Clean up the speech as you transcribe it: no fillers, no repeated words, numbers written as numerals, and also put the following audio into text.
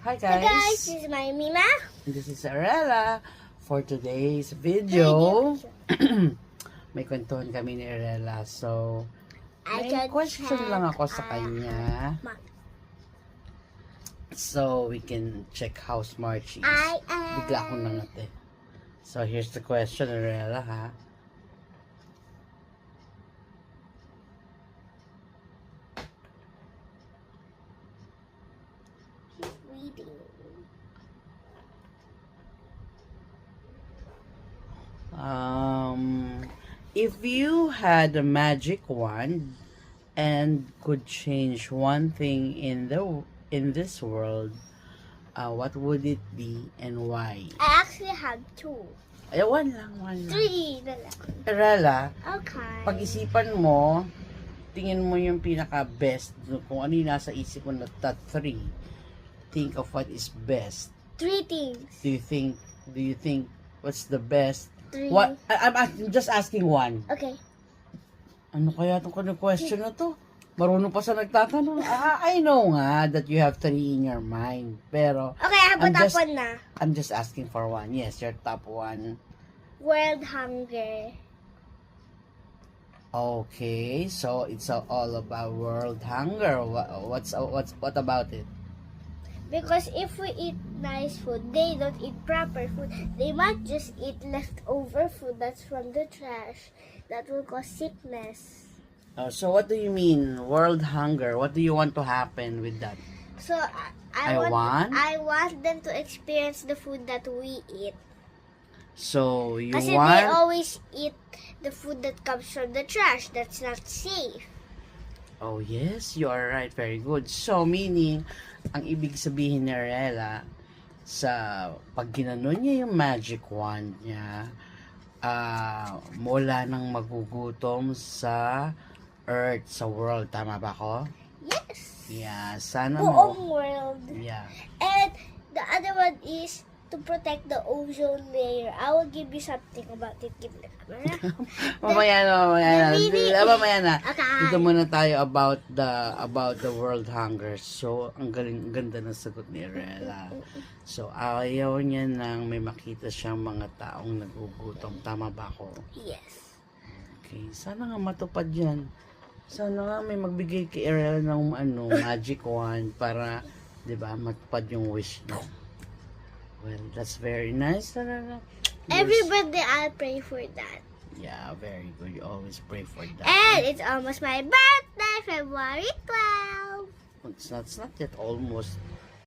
Hi Hi guys, guys, this is my Mima. this is Arella. For today's video, may kwentuhan kami ni Arella. So, may question lang ako sa kanya. So, we can check how smart she is. Bigla akong nangate. So, here's the question, Arella, ha? Reading. If you had a magic wand and could change one thing in this world, what would it be and why? I actually have two. Ay, one lang. Three na lang. Arella, Okay. pag-isipan mo, tingin mo yung pinaka-best, kung ano yung nasa isip mo na top 3. Think of what is best. Three things. Do you think what's the best? Three. What? I'm just asking one. Okay. Ano kaya itong question na to? Marunong pa sa nagtatanong. I know nga that you have 3 in your mind. Pero, Okay, I'm top one na. I'm just asking for one. Yes, your top one. World hunger. Okay, so it's all about world hunger. What about it? Because if we eat nice food, they don't eat proper food. They might just eat leftover food that's from the trash. That will cause sickness. So what do you mean, world hunger? What do you want to happen with that? So I want them to experience the food that we eat. So you Kasi they want... always eat the food that comes from the trash. That's not safe. Oh yes, you are right. Very good. So meaning, ang ibig sabihin ni Arella, sa pag ginanon niya yung magic wand niya, mula nang magugutom sa earth, sa world. Tama ba ko? Yes. Yeah, sana Buong mo. world. Yeah. And the other one is to protect the ozone layer. I will give you something about it. Give me the camera. Mamaya na. Okay. Dito muna tayo about the world hunger. So, ang ganda ng sagot ni Arella. So, ayaw niya nang may makita siyang mga taong nagugutom. Tama ba ako? Yes. Okay. Sana nga matupad yan. Sana nga may magbigay kay Arella ng magic wand para, di ba, matupad yung wish niya. Well, that's very nice. Every birthday, I'll pray for that. Yeah, very good. You always pray for that. And it's almost my birthday, February 12. It's not yet almost.